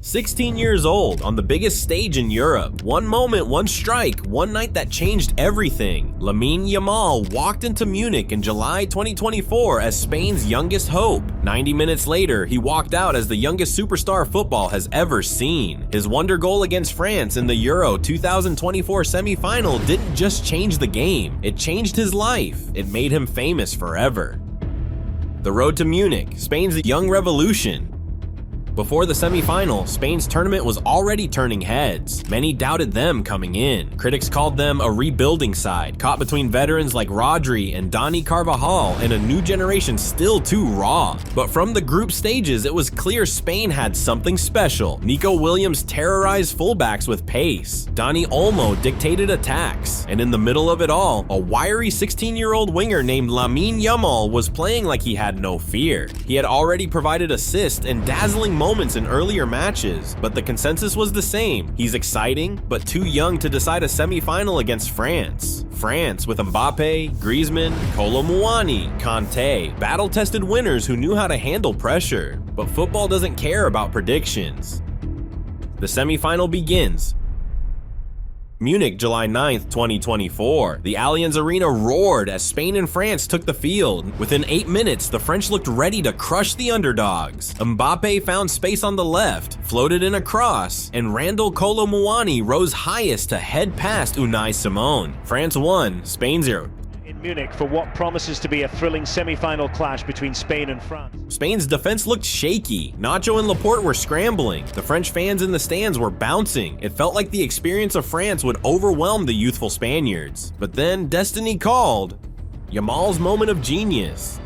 16 years old, on the biggest stage in Europe. One moment, one strike, one night that changed everything. Lamine Yamal walked into Munich in July 2024 as Spain's youngest hope. 90 minutes later, he walked out as the youngest superstar football has ever seen. His wonder goal against France in the Euro 2024 semifinal didn't just change the game, it changed his life. It made him famous forever. The road to Munich, Spain's young revolution. Before the semifinal, Spain's tournament was already turning heads. Many doubted them coming in. Critics called them a rebuilding side, caught between veterans like Rodri and Dani Carvajal and a new generation still too raw. But from the group stages, it was clear Spain had something special. Nico Williams terrorized fullbacks with pace. Dani Olmo dictated attacks. And in the middle of it all, a wiry 16-year-old winger named Lamine Yamal was playing like he had no fear. He had already provided assists and dazzling moments in earlier matches, but the consensus was the same. He's exciting, but too young to decide a semi-final against France. France with Mbappe, Griezmann, Kolo Muani, Kanté, battle-tested winners who knew how to handle pressure. But football doesn't care about predictions. The semi-final begins. Munich, July 9th, 2024. The Allianz Arena roared as Spain and France took the field. Within 8 minutes, the French looked ready to crush the underdogs. Mbappe found space on the left, floated in a cross, and Randall Kolo Muani rose highest to head past Unai Simon. France won, Spain 0. In Munich for what promises to be a thrilling semi-final clash between Spain and France. Spain's defense looked shaky. Nacho and Laporte were scrambling. The French fans in the stands were bouncing. It felt like the experience of France would overwhelm the youthful Spaniards. But then destiny called. Yamal's moment of genius.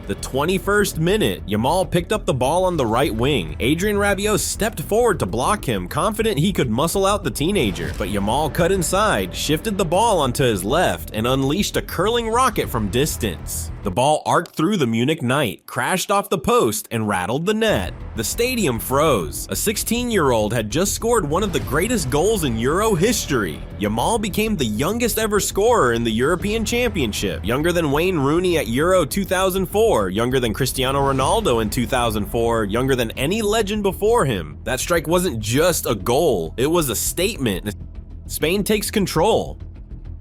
The 21st minute, Yamal picked up the ball on the right wing. Adrien Rabiot stepped forward to block him, confident he could muscle out the teenager. But Yamal cut inside, shifted the ball onto his left, and unleashed a curling rocket from distance. The ball arced through the Munich night, crashed off the post, and rattled the net. The stadium froze. A 16-year-old had just scored one of the greatest goals in Euro history. Yamal became the youngest ever scorer in the European Championship, younger than Wayne Rooney at Euro 2004, younger than Cristiano Ronaldo in 2004, younger than any legend before him. That strike wasn't just a goal, it was a statement. Spain takes control.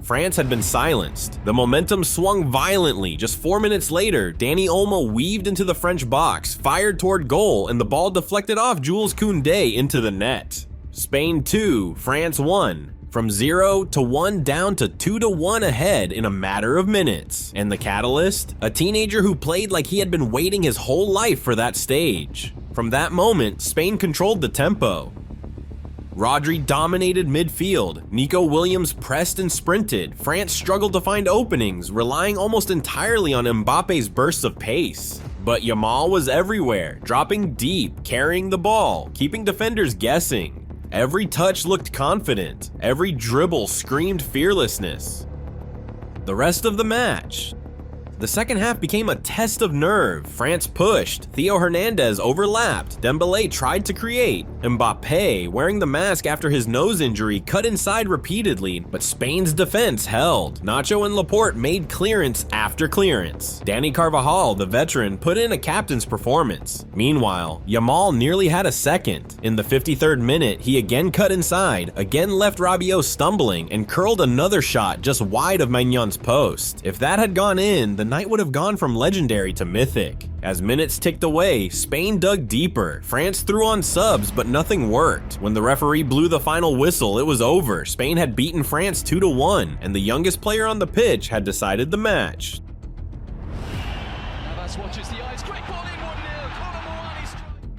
France had been silenced. The momentum swung violently. Just 4 minutes later, Dani Olmo weaved into the French box, fired toward goal, and the ball deflected off Jules Koundé into the net. Spain 2, France 1. From 0 to 1 down to 2 to 1 ahead in a matter of minutes. And the catalyst? A teenager who played like he had been waiting his whole life for that stage. From that moment, Spain controlled the tempo. Rodri dominated midfield. Nico Williams pressed and sprinted. France struggled to find openings, relying almost entirely on Mbappe's bursts of pace. But Yamal was everywhere, dropping deep, carrying the ball, keeping defenders guessing. Every touch looked confident. Every dribble screamed fearlessness. The rest of the match. The second half became a test of nerve. France pushed. Theo Hernandez overlapped. Dembélé tried to create. Mbappe, wearing the mask after his nose injury, cut inside repeatedly, but Spain's defense held. Nacho and Laporte made clearance after clearance. Dani Carvajal, the veteran, put in a captain's performance. Meanwhile, Yamal nearly had a second. In the 53rd minute, he again cut inside, again left Rabiot stumbling, and curled another shot just wide of Maignan's post. If that had gone in, the night would have gone from legendary to mythic. As minutes ticked away, Spain dug deeper. France threw on subs, but nothing worked. When the referee blew the final whistle, it was over. Spain had beaten France 2 to 1, and the youngest player on the pitch had decided the match.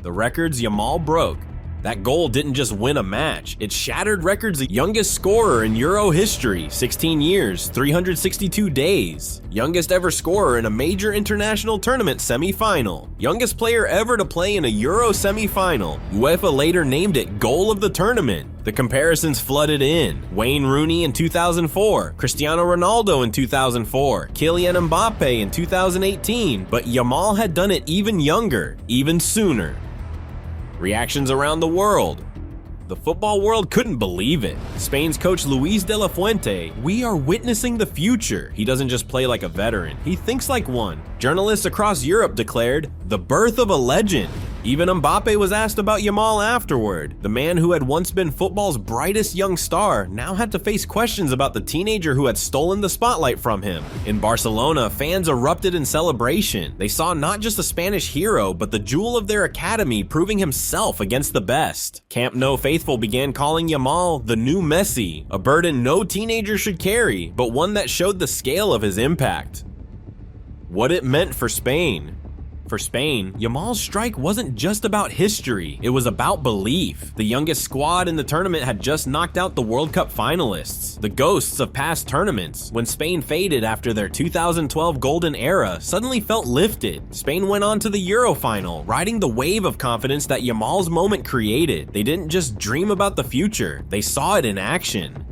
The records Yamal broke. That goal didn't just win a match, it shattered records. The youngest scorer in Euro history, 16 years, 362 days. Youngest ever scorer in a major international tournament semi-final. Youngest player ever to play in a Euro semi-final. UEFA later named it Goal of the Tournament. The comparisons flooded in. Wayne Rooney in 2004, Cristiano Ronaldo in 2004, Kylian Mbappe in 2018, but Yamal had done it even younger, even sooner. Reactions around the world. The football world couldn't believe it. Spain's coach Luis de la Fuente, "We are witnessing the future. He doesn't just play like a veteran, he thinks like one." Journalists across Europe declared, "The birth of a legend." Even Mbappe was asked about Yamal afterward. The man who had once been football's brightest young star now had to face questions about the teenager who had stolen the spotlight from him. In Barcelona, fans erupted in celebration. They saw not just a Spanish hero, but the jewel of their academy proving himself against the best. Camp Nou faithful began calling Yamal the new Messi, a burden no teenager should carry, but one that showed the scale of his impact. What it meant for Spain. For Spain, Yamal's strike wasn't just about history, it was about belief. The youngest squad in the tournament had just knocked out the World Cup finalists, the ghosts of past tournaments. When Spain faded after their 2012 golden era suddenly felt lifted, Spain went on to the Euro final, riding the wave of confidence that Yamal's moment created. They didn't just dream about the future, they saw it in action.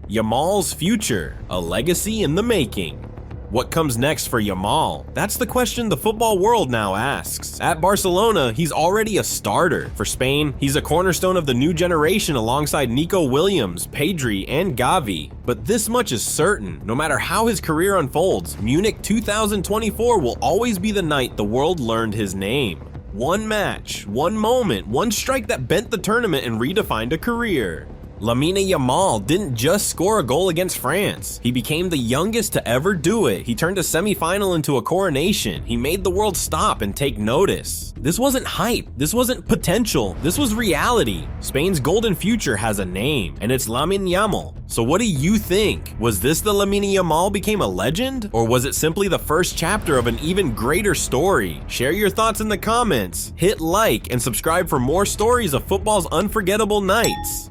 Yamal's future, a legacy in the making. What comes next for Yamal? That's the question the football world now asks. At Barcelona, he's already a starter. For Spain, he's a cornerstone of the new generation alongside Nico Williams, Pedri, and Gavi. But this much is certain, no matter how his career unfolds, Munich 2024 will always be the night the world learned his name. One match, one moment, one strike that bent the tournament and redefined a career. Lamine Yamal didn't just score a goal against France. He became the youngest to ever do it. He turned a semifinal into a coronation. He made the world stop and take notice. This wasn't hype. This wasn't potential. This was reality. Spain's golden future has a name, and it's Lamine Yamal. So what do you think? Was this the Lamine Yamal became a legend? Or was it simply the first chapter of an even greater story? Share your thoughts in the comments. Hit like and subscribe for more stories of football's unforgettable nights.